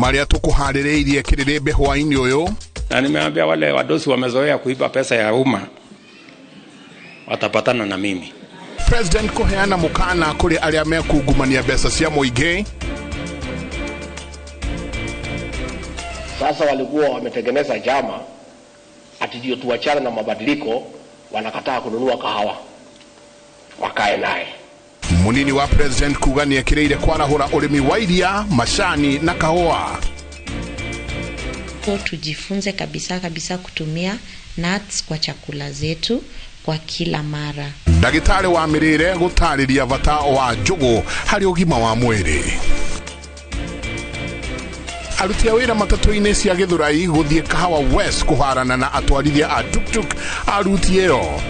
Maria tukuharireirie kirirembe hwaini uyu. Na nimeambia wale wadosi wamezoea kuiba pesa ya umma watapatana na mimi. President kuheana mukana kuri aria mekungumania pesa cia muingi. Sasa walikuwa wametengeneza jama ati ndio tuachane na mabadiliko, wanakataa kununua kahawa wakae naye. Munini wa president kugania kireire kwarahura urimi wa iria, mashani na kahawa. Tujifunze kabisa kutumia nuts kwa chakula zetu kwa kila mara. Dagitari wa mirire gutariria bata wa njugu hari ugima wa mwiri. Arutia wira matatu-ini cia Githurai guthie Kahawa West kuharana na atwarithia a tuk-tuk arutiero.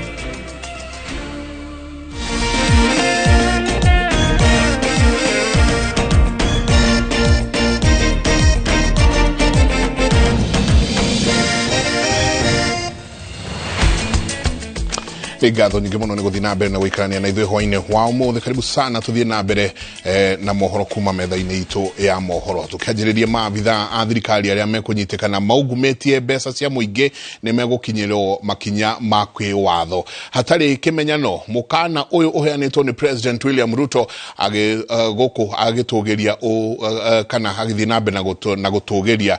Igatho nyingi muno ni guthii na mbere na guikarania na ithuĩ hwainĩ wa ũmũthĩ. Karibu sana tuthie na mbere na mohoro kuma metha-inĩ itu ya mohoro. Tukianjĩrĩria maabitha a thirikari arĩa mekũnyitikana maungumĩtie mbeca cia mũingĩ nĩ megũkinyĩrwo makinya ma kwĩwatho. Hatarĩ kĩmenyano mũkana ũyũ ũheanĩtwo nĩ President William Ruto gũkũ agĩtũgĩria kana agĩthiĩ na mbere na gũtũgĩria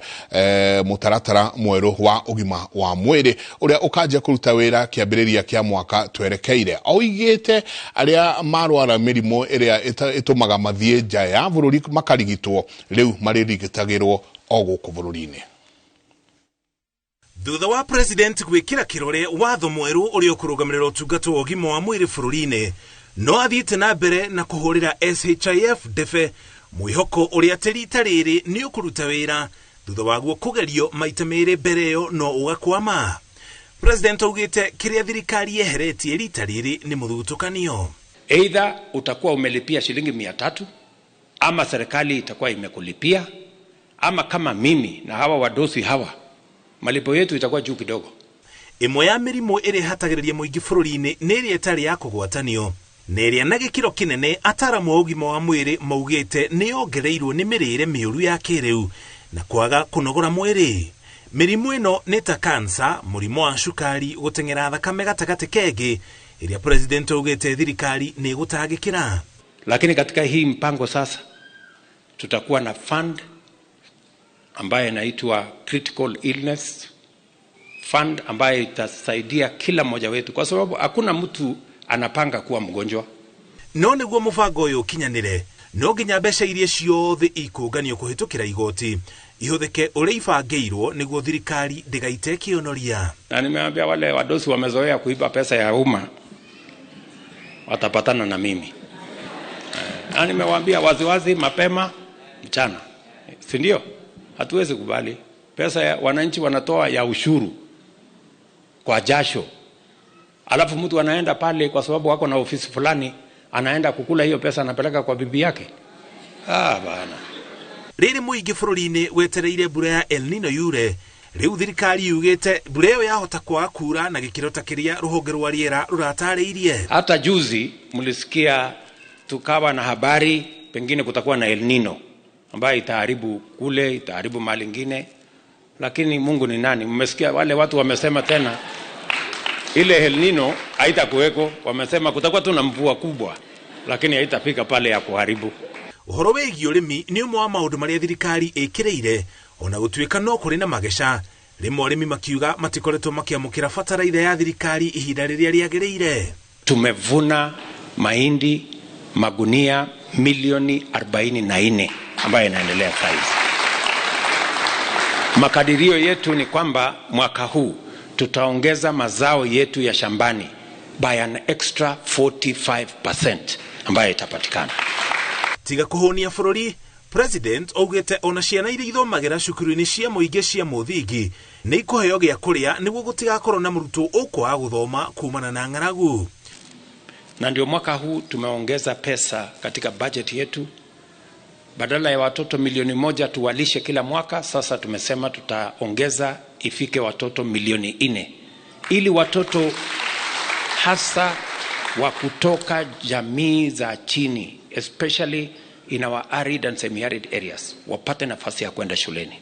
mũtaratara mwerũ wa ũgima wa mwĩrĩ ũrĩa ũkanjia kũruta wĩra kĩambĩrĩria kĩa mwaka twerekeire. Oigĩte arĩa marwara mĩrimũ ĩrĩa ĩtũmaga mathiĩ nja ya bũrũri makarigitwo rĩu marĩrigitagĩrwo o gũkũ bũrũri-inĩ. Thutha wa president gwĩkĩra kĩrore watho mwerũ ũrĩa ũkũrũgamĩrĩra ũtungata wa ũgima wa mwĩrĩ bũrũri-inĩ, no athiĩte na mbere na kũhũrĩra SHIF ndebe, mwĩhoko ũrĩa terita rĩrĩ nĩ ũkũruta wĩra thutha waguo kũgerio maita merĩ mbere ĩyo no ũgakwama. President augite kiria thirikari yeheretie rita rĩrĩ ni muthutukanio. Either utakuwa umelipia shilingi 300 ama serikali itakuwa imekulipia, ama kama mimi na hawa wadosi hawa malipo yetu itakuwa juu kidogo. Imwe ya mĩrimũ ĩrĩa hatagĩrĩria mũingĩ bũrũri-inĩ nĩ ĩrĩa ĩtarĩ ya kũgwatanio, na ĩrĩa na gĩkĩro kĩnene ataramu a ũgima wa mwĩrĩ maugĩte nĩ yongereirwo nĩ mĩrĩre mĩũru ya kĩrĩu na kwaga kũnogora mwĩrĩ. Mĩrimũ ĩno nĩ ta kansa, mũrimũ wa cukari, gũteng'era thakame gatagatĩ kengĩ, ĩrĩa president augĩte thirikari nĩ gũtangĩkĩra. Lakini katika hii mpango sasa tutakuwa na fund ambayo inaitwa critical illness fund, ambayo itasaidia kila mmoja wetu, kwa sababu hakuna mtu anapanga kuwa mgonjwa. No nĩguo mũbango ũyũ ũkinyanĩre, no nginya mbeca iria ciothe ikũnganio kũhĩtũkĩra igoti ihũthĩke ũrĩa ibangĩirwo nĩguo thirikari ndĩgaite kĩonoria. Na nimeambia wale wadosi wamezoea kuiba pesa ya umma watapatana na mimi. Na nimewaambia waziwazi mapema mchana, si ndio? Hatuwezi kubali pesa ya wananchi wanatoa ya ushuru kwa jasho, alafu mtu anaenda pale kwa sababu wako na ofisi fulani, anaenda kukula hiyo pesa, anapeleka kwa bibi yake. Bana. Rĩrĩ mũingĩ bũrũri-inĩ wetereire mbura ya El Nino yure, rĩu thirikari yugĩte mbura ĩyo yahota kwaga kura na gĩkĩro ta kĩrĩa rũhonge rwa rĩera rũratarĩirie. Hata juzi mlisikia tukawa na habari pengine kutakuwa na El Nino ambayo itaharibu kule, itaharibu mali ingine, lakini Mungu ni nani? Mmesikia wale watu wamesema tena ile El Nino haitakuweko, wamesema kutakuwa tu na mvua kubwa lakini haitafika pale ya kuharibu. Ũhoro wĩgiĩ ũrĩmi nĩ ũmwe wa maũndũ marĩa thirikari ĩkĩrĩire, ona gũtuĩka no kũrĩ na mageca. Rĩmwe arĩmi makiuga matikoretwo makĩamũkĩra bataraitha ya thirikari ihinda rĩrĩa rĩagĩrĩire. Tumevuna mahindi magunia milioni 44 ambayo inaendelea saizi. Makadirio yetu ni kwamba mwaka huu tutaongeza mazao yetu ya shambani by an extra 45% ambayo itapatikana. Tiga kũhũnia bũrũri, president augĩte ona ciana iria ithomagĩra cukuru-inĩ cia mũingĩ cia mũthingi nĩ ikũheo gĩa kũrĩa nĩguo gũtigakorwo na mũrutwo ũkwaga gũthoma kumana na ng'aragu. Na ndio mwaka huu tumeongeza pesa katika budget yetu. Badala ya watoto 1,000,000 tuwalishe kila mwaka, sasa tumesema tutaongeza ifike watoto 4,000,000 ili watoto hasa wa kutoka jamii za chini, especially in our arid and semi-arid areas wapate nafasi ya kwenda shuleni.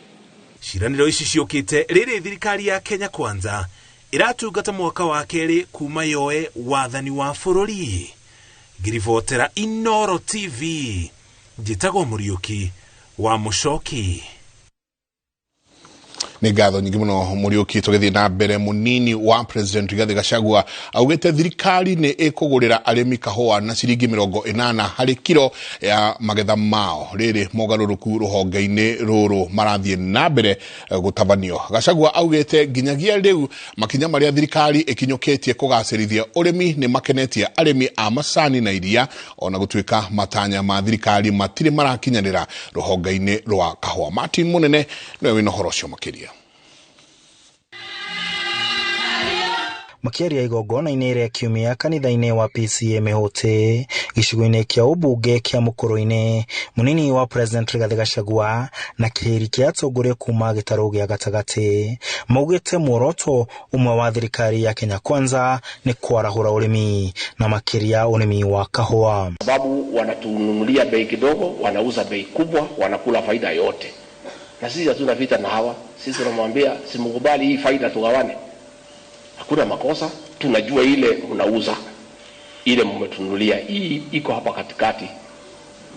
Ciraniro ici ciokite riri thirikari ya Kenya Kwanza iratungata mwaka wa keri kuma yoe wathani wa bururi. Ngiribotera Inoro TV njitagwo Muriuki wa Mucoki. Nĩ ngatho nyingĩ mũno Muriuki. Tũgĩthiĩ na mbere, munini wa President Rigathi Gachagua augĩte thirikari nĩ ĩkũgũrĩra arĩmi kahũa na ciringi 80 harĩ kilo ya magetha mao. Rĩrĩ mogarũrũku rũhonge-inĩ rũrũ marathiĩ na mbere gũtabanio. Gachagua augĩte nginyagia rĩu makinya marĩa thirikari ĩkinyũkĩtie kũgacĩrithia ũrĩmi nĩ makenetie arĩmi a macani na iria, ona gũtuĩka matanya ma thirikari matirĩ marakinyanĩra rũhonge-inĩ rwa kahũa. Martin Munene nĩwe wĩna ũhoro ũcio makĩria. Makiaria igongona-inĩ rĩa kiumia kanitha-inĩ wa PCA Mĩhũtĩ gĩcigo-inĩ kĩa ũmbunge kĩa Mũkũrũ-inĩ, munini wa President Rigathi Gachagua na kĩhĩri kĩa atongoria kuma gĩtarũ gĩa gatagatĩ maugĩte muoroto umwe wa thirikari ya Kenya Kwanza ni kwarahũra ũrĩmi na makĩria ũrĩmi wa kahũa. Sababu wanatununulia bei kidogo, wanauza bei kubwa, wanakula faida yote. Na sisi hatuna vita na hawa. Sisi tunamwambia simkubali hii faida tugawane. Hakuna makosa, tunajua ile mnauza, ile mmetunulia, hii iko hapa katikati,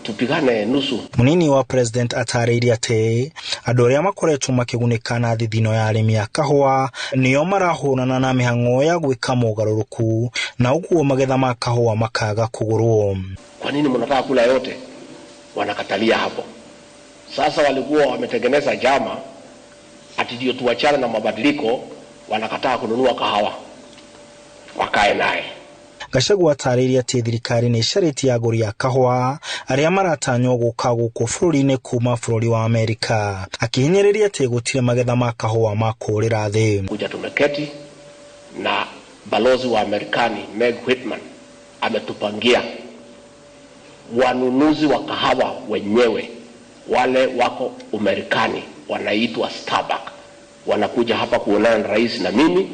tupigane nusu. Munini wa President atarĩirie atĩ andũ arĩa makoretwo makĩgunĩka na thithino ya arĩmi a kahũa nĩo marahũrana na mĩhang'o ya gwĩka mogarũrũku na ũguo magetha ma kahũa makaga kũgũrwo. Kwa nini mnataka kula yote? Wanakatalia hapo. Sasa walikuwa wametengeneza jama ati ndio tuachane na mabadiliko, wanakataa kununua kahawa, wakae naye. Gachagua atarĩirie atĩ thirikari nĩ icarĩtie agũri a kahũa arĩa maratanywo gũka gũkũ bũrũri-inĩ kuma bũrũri wa Amerika, akĩhinyĩrĩria atĩ gũtirĩ magetha ma kahũa ma kũũrĩra thĩ. Kuja tumeketi na balozi wa Amerikani Meg Whitman ametupangia wanunuzi wa kahawa wenyewe wale wako Amerikani wanaitwa Starbucks, wanakuja hapa kuonana na rais na mimi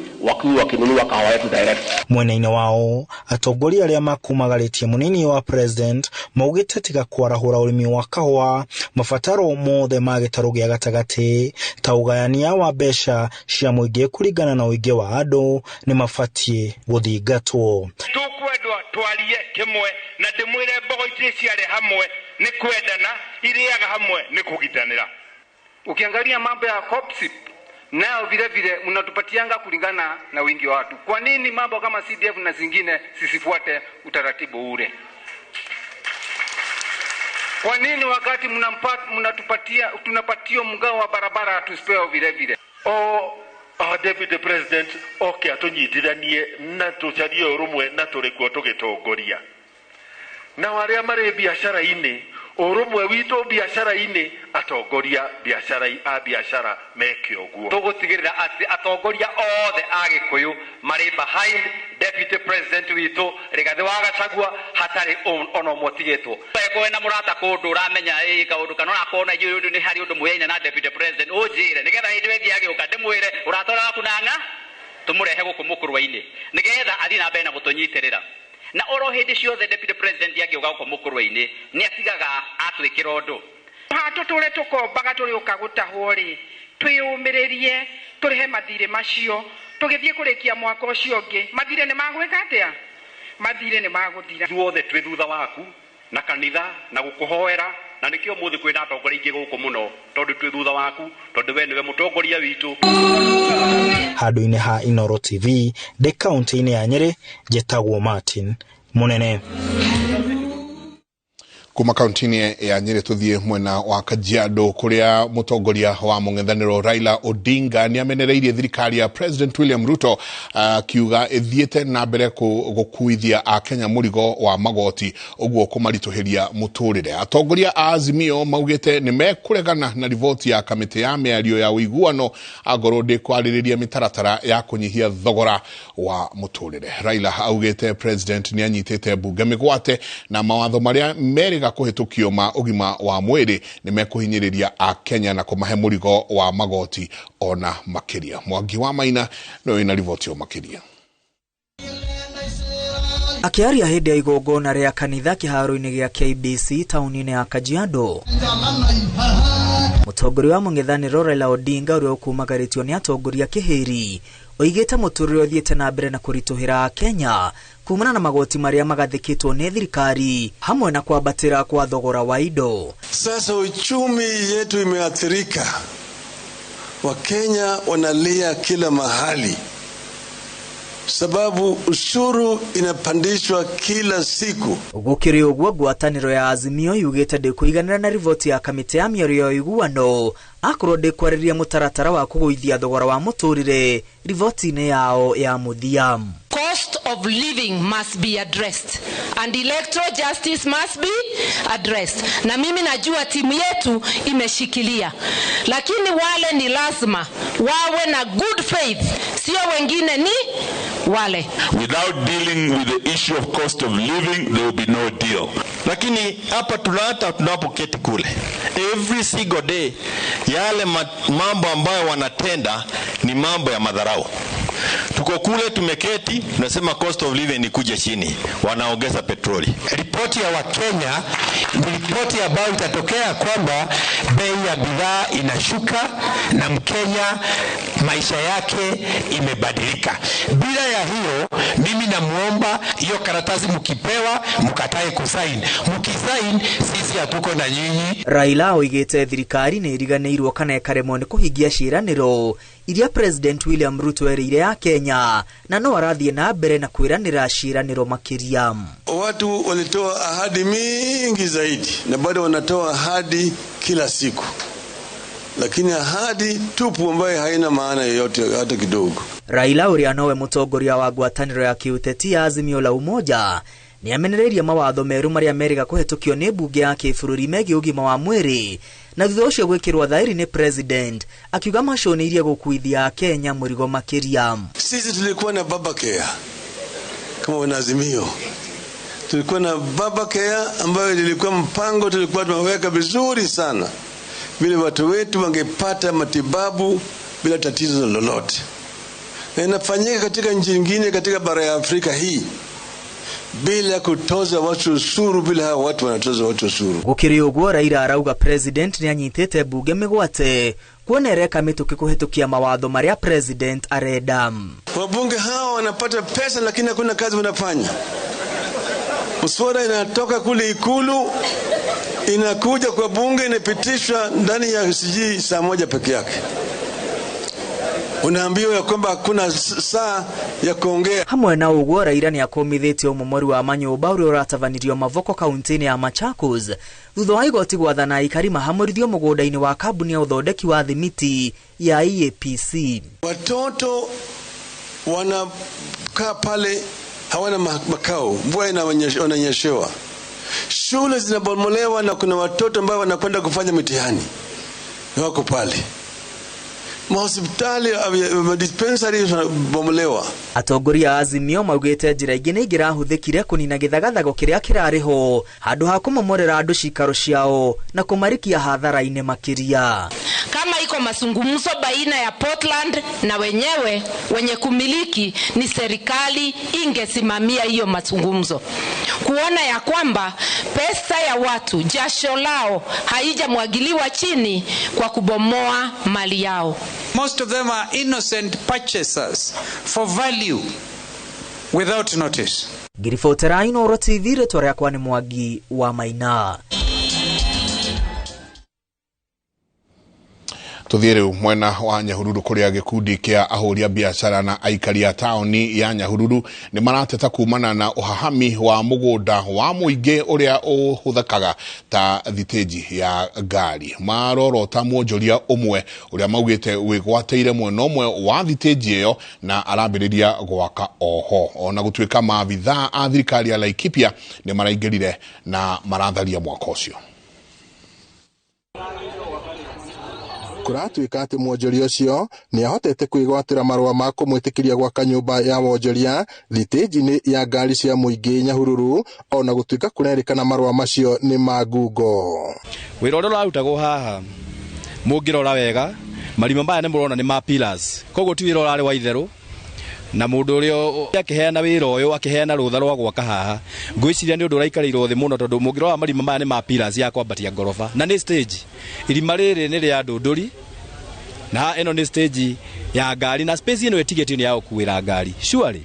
wakinunua kahawa yetu direct. Mwena-inĩ wao atongoria arĩa makumagarĩtie munini wa President maugĩte tiga kwarahũra ũrĩmi wa kahũa, mabataro mothe ma gĩtarũ gĩa gatagatĩ ta ũgayania wa mbeca cia mũingĩ kũringana na ũingĩ wa andũ nĩ mabatiĩ gũthingatwo. Tukwendwa twarie kimwe na ndĩmwĩre mbogo itirĩ ciarĩ hamwe nĩ kwendana, irĩaga hamwe nĩ kũgitanĩra. Ukiangalia mambo ya COPSIP nao vile vile mnatupatianga kulingana na wingi wa watu. Kwa nini mambo kama CDF na zingine sisifuate utaratibu ule? Kwa nini wakati tunapatio mgao wa barabara tusipewe vile vile? Deputy President, okay, atunyitithanie na tucarie urumwe na turikuo tugitongoria. Na wale mari biashara-ini, urumwe witu biashara-ini, atongoria biashara meke uguo. Tugutigirira ati atongoria othe a Gikuyu mari behind Deputy President witu Rigathi wa Gachagua, hatari ono motigitwo. Eko na murata kundu uramenya kaundu kana akona yundu ni hari undu muyaine na Deputy President ujire nigetha hindi wengi agiuka ndimwire uratora waku nanga tumurehe guku Mũkũrũ-inĩ nigetha athi na mbere na gutunyitirira. Na oro hindi ciothe Deputy President agiuka guku Mũkũrũ-inĩ ni atigaga atwikira undu hatu tule tukombaga tuliuka gutahwo ri twiyumiririe turihe mathire macio tugithie kurikia mwaka ucio ungi mathire ni magwika atia mathire ni maguthira tuothe twi thutha waku na kanitha na gukuhoera na nikio muthi kwina atongoria ingi guku muno tondu twi thutha waku tondu we niwe mutongoria witu. Handũ-inĩ ha Inoro TV de kaunti-inĩ ya Nyeri, njĩtagwo Martin Munene. Kuma kaunti-inĩ ya Nyeri tuthie mwena wa Kajiado kuria mutongoria wa mũng'ethanĩro Raila Odinga ni amenereirie thirikari ya President William Ruto kiuga ithiĩte na mbere gũkuithia a Kenya mũrigo wa magoti ũguo kũmaritũhĩria mũtũrĩre. Atongoria a Azimio maugĩte nĩ mekũregana na riboti ya kamĩtĩ ya mĩario ya ũiguano agorwo ndĩkwarĩrĩria mĩtaratara ya kũnyihia thogora wa mũtũrĩre. Raila augĩte President ni anyitĩte mbunge mĩgwate na mawatho marĩa merĩ kuhitukio ma ugima wa mwiri ni mekuhinyiriria a Kenya na kumahe mũrigo wa magoti ona makiria. Mwangi wa Maina no ina riboti o makiria. Akiaria hindi ya igongona ria kanitha kiharo-ini gia KBC tauni-ini ya Kajiado, mutongoria wa mung'ethaniro Raila Odinga uria ukumagaritio ni atongoria kihiri oigite muturire uthiite na mbere na kurituhira Kenya kumana na magoti maria magathikitwo ni thirikari hamwe na kwambatira kwa thogora wa indo. Sasa uchumi yetu imeathirika. Wakenya wanalia kila mahali sababu ushuru inapandishwa kila siku. Gukiri uguo ngwataniro ya Azimio yugite ndikuiganira na rivoti ya kamite ya mĩario ya iguano akorwo ndikwarĩria mutaratara wa kuguithia thogora wa muturire rivoti-ini yao ya muthia. Cost of living must be addressed and electoral justice must be addressed. Na mimi najua timu yetu imeshikilia, lakini wale ni lazima wawe na good faith, sio wengine ni wale. Without dealing with the issue of cost of living, there will be no deal. Lakini hapa tunapoketi kule, every single day yale mambo ambayo wanatenda ni mambo ya madharau. Tuko kule tumeketi tunasema cost of living ni kuja chini, wanaongeza petroli. Ripoti ya Wakenya ni ripoti ambayo itatokea kwamba bei ya bidhaa inashuka na Mkenya maisha yake imebadilika. Bila ya hiyo, mimi namuomba hiyo karatasi mkipewa mkatae kusaini. Mkisaini sisi hatuko na nyinyi. Raila oigite thirikari ni iriganĩirwo kana ikaremwo ni kuhingia ciĩranĩro iria President William Ruto erire ya Kenya na no arathie na mbere na kwiranira ciĩranĩro makiria. Watu walitoa ahadi mingi zaidi na bado wanatoa ahadi kila siku, lakini ahadi tupu ambayo haina maana yoyote hata kidogo. Raila uria nowe mutongoria wa ngwatanĩro ya kiuteti ya Azimio la Umoja ni amenereria mawatho meru maria meriga kuhetukio ni bunge ya kĩbũrũri megiĩ ũgima wa mwĩrĩ na thutha ũcio gwĩkĩrwo thaĩri ni president akiuga macũnĩirie gũkuithia Kenya mũrigo makiria. Sisi tulikuwa na Babacare kama wanazimio, tulikuwa na Babacare ambayo ilikuwa mpango tulikuwa tumeweka vizuri sana vile watu wetu wangepata matibabu bila tatizo lolote. Na inafanyika katika nchi nyingine katika bara ya Afrika hii bila kutoza watu ushuru, bila hao watu wanatoza watu ushuru. Gukiri uguo Raila arauga president ni anyitete bunge migwate kuonereka mituki kuhitukia mawatho maria president arenda. Wabunge hao wanapata pesa lakini hakuna kazi wanafanya. Muswada inatoka kule Ikulu inakuja kwa bunge inapitishwa ndani ya saa moja peke yake. Unaambiwa ya kwamba hakuna saa ya kuongea. Hamwe na uguo Raila ni akomithitie umomori wa manyumba uria uratavanirio Mavoko kaunti-ini ya Machakos thutha wa igoti gwathana ikari mahamurithio mugunda-ini wa kambuni ya uthondeki wa thimiti ya EAPC. Watoto wanakaa pale hawana makao, mvua inanyeshewa, shule zinabomolewa na kuna watoto ambao wanakwenda kufanya mitihani wako pale. Mahospitali dispensary bomolewa. Atongoria Azimio maugite njira ingĩ nĩ ingĩrahuthĩkire kunina gĩthagathago kĩrĩa kĩrarĩho handũ ha kũmomorera andũ cikaro ciao na kũmarikia hathara-inĩ makiria. Kama iko mazungumzo baina ya Portland na wenye kumiliki, ni serikali ingesimamia hiyo mazungumzo, kuona ya kwamba pesa ya watu, jasho lao haijamwagiliwa chini kwa kubomoa mali yao. Most of them are innocent purchasers for value without notice. Girifotera Inooro TV, rĩtwa rĩakwa nĩ Mwangi wa Maina. Tuthiĩ rĩu mwena wa Nyahururu kuria gĩkundi kĩa ahũri a biacara na aikari a taũni ya Nyahururu nĩ marateta kumana na ũhahami wa mũgũnda wa mũingĩ ũrĩa ũhũthĩkaga ta thitĩnji ya ngari. Marorota mwonjoria ũmwe ũrĩa maugĩte wĩgwateire mwena ũmwe wa thitĩnji ĩyo na arambĩrĩria gwaka oho. Ona gũtuĩka maabithaa a thirikari ya Laikipia nĩ maraingĩrire na maratharia mwaka ũcio. Kuratuĩka atĩ mwonjoria ũcio nĩ ahotete kwĩgwatĩra marũa ma kũmwĩtĩkĩria gwaka nyũmba ya wonjoria thitĩnji-inĩ ya ngari cia mũingĩ Nyahururu, ona gũtuĩka kũrerĩkana marũa macio nĩ ma ngungo. Wĩra ũrĩa ũrarutagwo haha mũngĩrora wega, marima maya nĩ mũrona nĩ ma pillars, koguo ti wĩra ũrarĩ wa itherũ. na mundu urio akiheana wira uyu akiheana rutha rwa gwaka haha ngwiciria ni undu uraikarirwo thi muno tondu mungirora marima maya ni ma pillars ya kwambatia ngoroba na ni stage irima riri ni ria ndunduri na eno ni stage ya ngari na space ino etigeti ni ya ukuwira ngari surely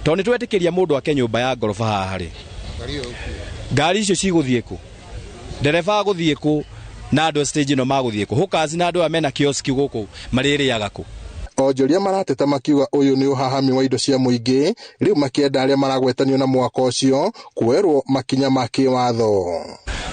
tondu twetikiria mundu ake nyumba ya ngoroba haha ri ngari icio ciguthie ku dereva aguthie ku na andu stage ino maguthie ku hukazi na andu amena kioski guku maririaga ku onjoria marateta makiuga uyu ni uhahami wa indo cia muingi riu makienda aria maragwetanio na mwaka ucio kuerwo makinya ma kiwatho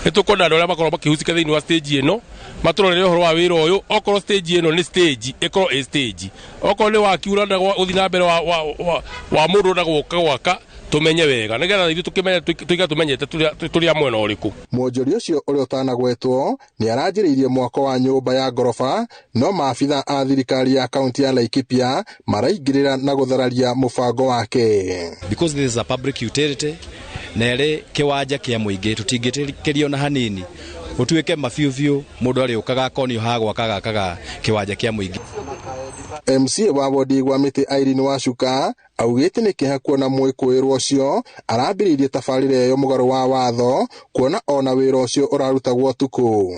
nitukona andu aria makorwo makihusika thiini wa stage ino maturorere uhoro wa wira uyu okorwo stage ino ni stage ikorwo e stage okorwo ni wakiura na uthi na mbere wa mundu na gwaka tumenye wega nigetha ithu tukimenya tuiga tumenyete turia mwena uriku mwonjoria ucio uria utanagwetwo ni aranjiriirie mwako wa nyumba ya ngoroba no maabitha a thirikari ya kaunti ya Laikipia maraingirira na guthararia mubango wake because this is a public utility nere kiwanja kia muingi tutingitikirio na hanini utuike mafiuvio mundu ari ukaga konio ha gwakaga kaga kiwanja kia muingi MCA wa wodi wa miti Irene Wacuka augite ni kiha kuona mwikuirwo ucio arambiriirie tabarire yo mugaro wa watho kuona ona wira ucio urarutagwo tuku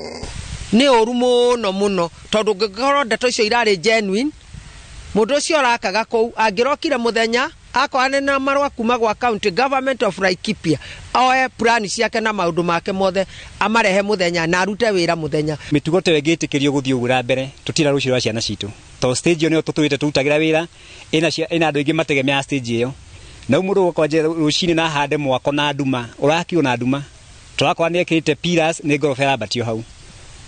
ni oru muno tondu ngikoro ndeto icio irari genuine mundu ucio arakaga ku angirokire muthenya akwane na marwa kuma gwa county government of Laikipia oe plan ciake na maundu make mothe amarehe muthenya na arute wira muthenya mitugo tegetikirio guthii ugura mbere tutira rucio rwa ciana citu to stage yo tutuite tutagira wira ina andu ingi mategemea stage iyo na mundu ukonje rucini na hande mwako na nduma urakiu na nduma turakwa ni ekite pillars ni ngorofera batio hau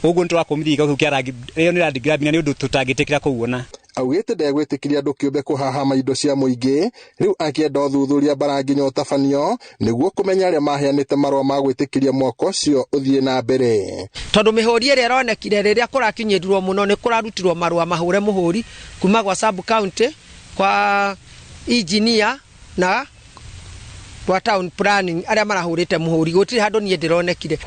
uguo nturakumithika ku kiara iyo ni radi grab ni undu tutagitikira kuona augite ndegwitikiria andu kiumbe kuhahama indo cia muingi riu akienda uthuthuria baranginya utafanio niguo kumenya aria maheanite marwa ma gwitikiria mwako ucio uthie na mbere tondu mihuri iri ironekire riria kurakinyirirwo muno ni kurarutirwo marwa mahure muhuri kuma gwa sub county kwa engineer na kwa town planning aria marahurite muhuri gutiri handu nie ndironekire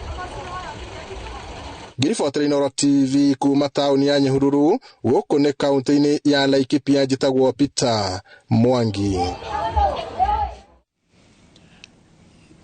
Giriboteri Inooro TV kuma tauni ya Nyahururu guku ni kaunti-ini ya Laikipia njitagwo Peter Mwangi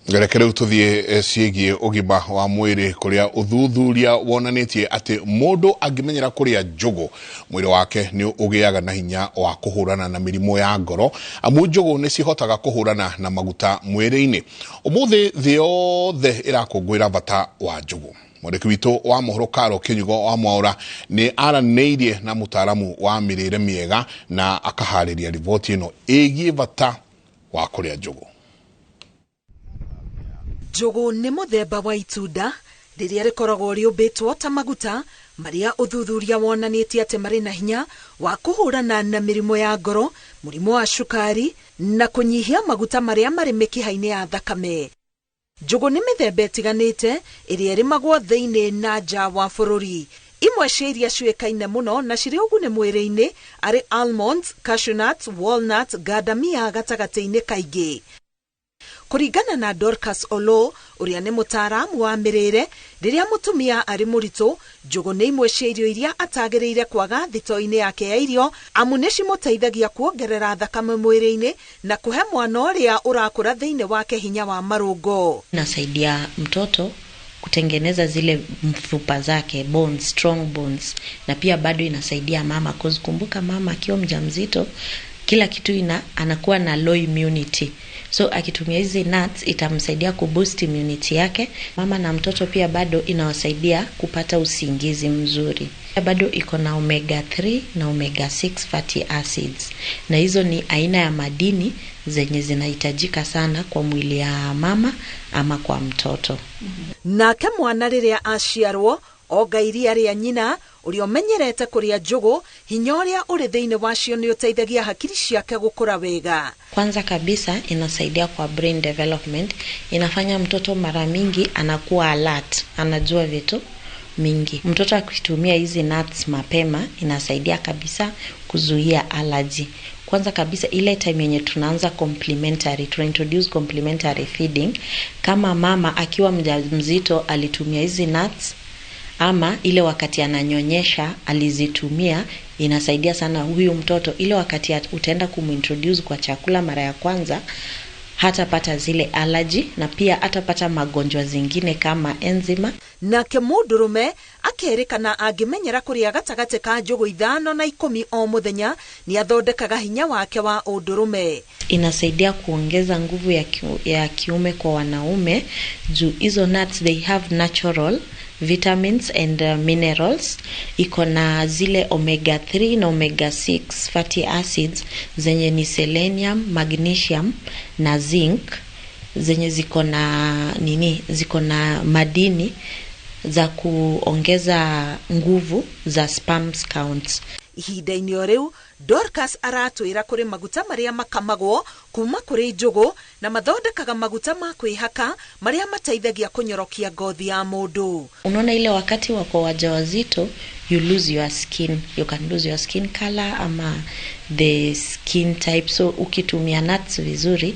Ngerekere ututhie ciegie ugima wa mwiri kuria uthuthuria wonanitie ati mundu angimenyera kuria njugu mwiri wake ni ugiaga na hinya wa kuhurana na mirimo ya ngoro amu njugu ni cihotaga kuhurana na maguta mwiri-ini umuthi thii yothe irakungwira bata wa njugu Mwandiki witũ wa mohoro Karo Kinyugo wa Mwaura ni araneirie na mutaaramu wa mirire miega na akahariria riboti ino igie bata wa kuria njugu. Njugu ni muthemba wa itunda riria rikoragwo riumbitwo ta maguta maria uthuthuria wonanitie ati mari na hinya wa kuhurana na mirimo ya ngoro, murimo wa cukari na kunyihia maguta maria mari mikiha-ini ya thakame. Njugu ni mithemba itiganite iria irimagwo thiini na nja wa bururi. Imwe cia iria ciuikaine muno na ciri uguni mwiri-ini ari almonds, cashew nuts, walnuts, gadamia gatagati-ini kaingi. Kuringana na Dorcas Olo, uria ni mutaaramu wa mirire, riria mutumia ari muritu, njugu ni imwe cia irio iria atagiriire kwaga thito-ini yake ya irio, amu ni cimuteithagia kuongerera thakame mwiri-ini na kuhe mwana uria urakura thiini wake hinya wa marungo. Nasaidia mtoto kutengeneza zile mfupa zake, bones, strong bones, na pia bado inasaidia mama, cause kumbuka mama akiwa mjamzito kila kitu anakuwa na low immunity. So akitumia hizi nuts itamsaidia kuboost immunity yake. Mama na mtoto pia bado inawasaidia kupata usingizi mzuri. Bado iko na omega 3 na omega 6 fatty acids. Na hizo ni aina ya madini zenye zinahitajika sana kwa mwili ya mama ama kwa mtoto. Nake mwana riria aciarwo oga iria ria nyina uria menyerete kuria njugu, hinya uria uri thiini wacio ni uteithagia hakiri ciake gukura wega. Kwanza kabisa inasaidia kwa brain development, inafanya mtoto mara mingi anakuwa alert, anajua vitu mingi. Mtoto akitumia hizi nuts mapema inasaidia kabisa kuzuia allergy. Kwanza kabisa ile time yenye tunaanza introduce complementary feeding, kama mama akiwa mjamzito alitumia hizi nuts ama ile wakati ananyonyesha alizitumia, inasaidia sana huyu mtoto. Ile wakati utaenda kumintroduce kwa chakula mara ya kwanza, hatapata zile allergy na pia hatapata magonjwa zingine kama enzima. Nake mundurume akerikana angimenyera kuria gatagate ka njugu 5 na 10 o muthenya ni athondekaga hinya wake wa undurume. Inasaidia kuongeza nguvu ya kiume kwa wanaume juu hizo nuts they have natural vitamins and minerals. Iko na zile omega 3 na omega 6 fatty acids zenye ni selenium, magnesium na zinc, zenye ziko na madini za kuongeza nguvu za sperm counts. Ihinda-inĩ o riu Dorcas aratwira kuri maguta maria makamagwo kuma kuri njugu na mathondekaga maguta ma kwihaka maria mateithagia kunyorokia ngothi ya mundu. Unaona ile wakati wako wajawazito, you lose your skin, you can lose your skin color ama the skin type. So ukitumia nuts vizuri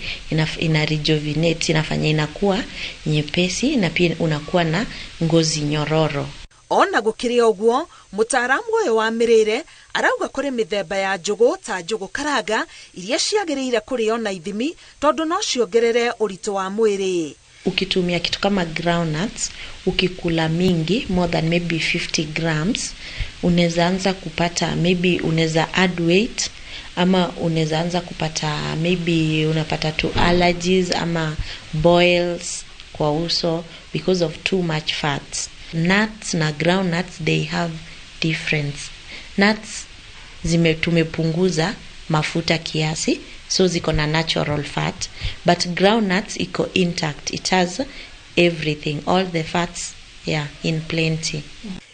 ina rejuvenate, inafanya inakuwa nyepesi na pia unakuwa na ngozi nyororo. Ona gukiri oguo, mutaaramu uyu wa mirire arauga kuri mithemba ya njugu ta njugu karanga iria ciagiriire kurio na ithimi tondu no ciongerere uritu wa mwiri. Ukitumia kitu kama groundnuts, ukikula mingi more than maybe 50 grams, unaweza anza kupata maybe unaweza add weight, ama unaweza anza kupata maybe unapata tu allergies ama boils kwa uso because of too much fats. Nuts na groundnuts they have difference. Nuts tumepunguza mafuta kiasi, so ziko na natural fat, but groundnuts iko intact, it has everything, all the fats in plenty.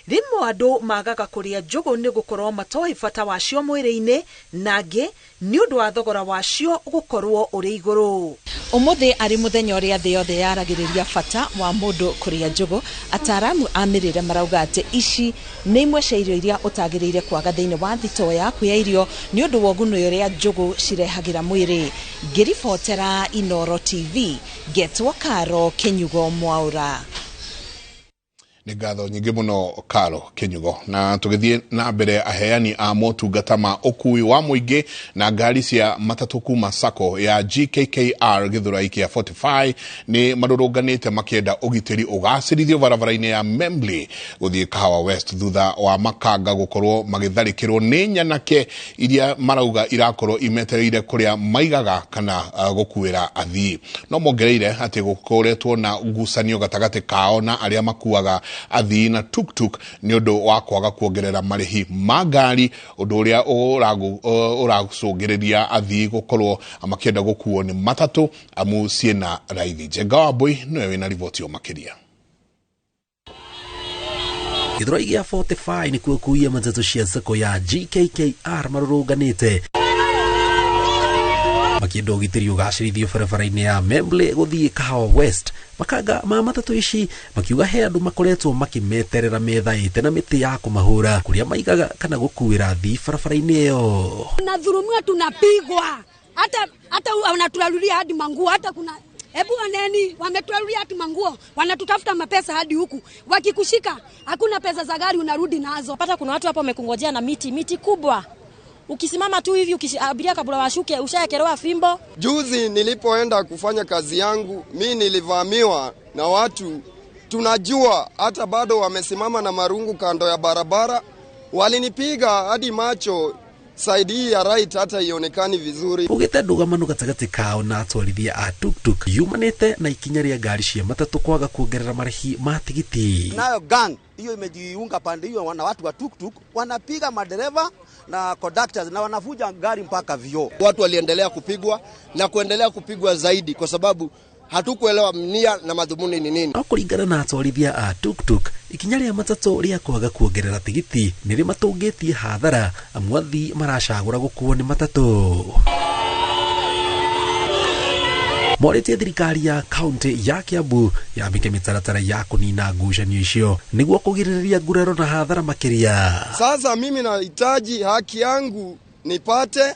Rimwe andu magaga kuria njugu ni gukorwo matoi bata wacio mwiri-ini, nangi ni undu wa thogora wacio gukorwo uri iguru. Umuthi ari muthenya uria thi yothe yaragiriria bata wa mundu kuria njugu, ataramu amirire marauga ati ici ni imwe cia irio iria utagiriire kwaga thiini wa thito yaku ya irio ni undu wa uguno uria njugu cirehagira mwiri. Ngiribotera Inooro TV, Getwo Karo Kinyugo Mwaura. Nĩ ngatho nyingĩ mũno Karo Kinyugo. Na tũgĩthiĩ na mbere, aheani a motungata ma ũkui wa mũingĩ na ngari cia matatũ kuma SACCO ya GKKR Gĩthũrai kĩa 45 nĩ marũrũnganĩte makĩenda ũgitĩri ũgacĩrithio barabara-inĩ ya Membley gũthiĩ Kahawa West thutha wa makanga gũkorwo magĩtharĩkĩrwo nĩ nyanake iria marauga irakorwo imetereire kũrĩa maigaga kana gũkuĩra athii. No mongereire atĩ gũkoretwo na ngucanio gatagatĩ kao na arĩa makuaga athii na tuk-tuk ni undu wa kwaga kuongerera marihi ma ngari, undu uria uracũngĩrĩria athii gukorwo makĩenda gũkuo nĩ matatũ amu ciĩna raithi. Njenga Wambui niwe wĩna riboti o makĩria. Gĩthũrai gĩa 45 nĩ kuo kuia matatũ cia SACCO ya GKKR marũrũnganĩte makĩenda ũgitĩri ũgacĩrithio barabara-inĩ ya Membley gũthiĩ Kahawa West. Makanga ma matatũ ici makiuga he andũ makoretwo makimeterera methaĩte na mĩtĩ ya kũmahũra kũrĩa maigaga kana gũkuĩra athii barabara-inĩ ĩyo. Tunadhulumiwa, tunapigwa, hata wanatulalulia hadi manguo, hata kuna hebu waneni wametulalulia hadi manguo, wanatutafuta mapesa hadi huku. Wakikushika hakuna pesa za gari unarudi nazo. Pata kuna watu hapo wamekungojea na miti kubwa. Ukisimama tu hivi abiria kabla washuke ushaekelewa fimbo. Juzi nilipoenda kufanya kazi yangu, mimi nilivamiwa na watu tunajua, hata bado wamesimama na marungu kando ya barabara. Walinipiga hadi macho saidi ya right hata ionekani vizuri. Ugite ndũgamano gatagatĩ kao na atwarithia a tuk-tuk yumanĩte na ikinya rĩa ngari cia matatũ kwaga kuongerera marĩhi ma tigiti. Nayo gang hiyo imejiunga pande hiyo na watu wa tuk-tuk wanapiga madereva na conductors na wanavuja gari mpaka vioo. Watu waliendelea kupigwa na kuendelea kupigwa zaidi kwa sababu hatukuelewa nia na madhumuni ni nini. Kũringana na atwarithia a tuk-tuk, ikinya rĩa matatũ rĩa kwaga kuongerera tigiti nĩ rĩmatũngĩtie hathara amu athii maracagũra gũkuo nĩ matatũ. Morĩtie thirikari ya kaunti ya Kiambu yambike mĩtaratara ya kũnina ngucanio icio nĩguo kũgirĩrĩria nguraro na hathara makĩria. Sasa mimi nahitaji haki yangu nipate,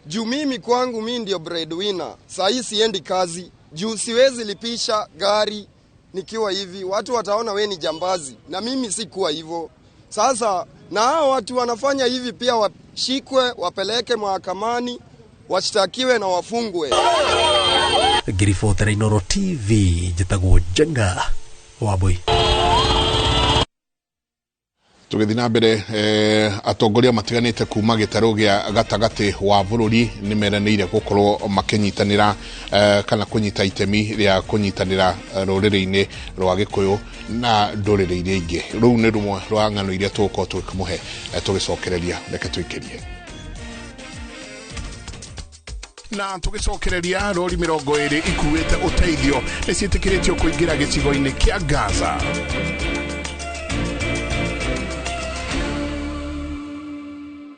juu mimi kwangu mimi ndio breadwinner. Sasa siendi kazi juu siwezi lipisha gari nikiwa hivi, watu wataona we ni jambazi, na mimi sikuwa hivyo. Sasa na hao watu wanafanya hivi pia washikwe, wapeleke mahakamani, washtakiwe na wafungwe. Ngiribotera Inooro TV njĩtagwo Njenga Wambui. Tugĩthiĩ na mbere atongoria matiganĩte kuma gĩtarũ gĩa gatagati wa bũrũri nĩ meranĩire gũkorwo makĩnyitanĩra kana kũnyita itemi rĩa kũnyitanĩra rũrĩrĩ-inĩ rwa Gĩkũyũ na ndũrĩrĩ iria ingĩ. Rũu nĩ rũmwe rwa ng'ano iria tũgũkorwo tũkĩmũhe tũgĩcokereria. Reke twĩkĩrie. Na tũgĩcokereria rori 20 ikuĩte ũteithio nĩ ciĩtĩkĩrĩtio kũingĩra gĩcigo-inĩ kĩa Gaza.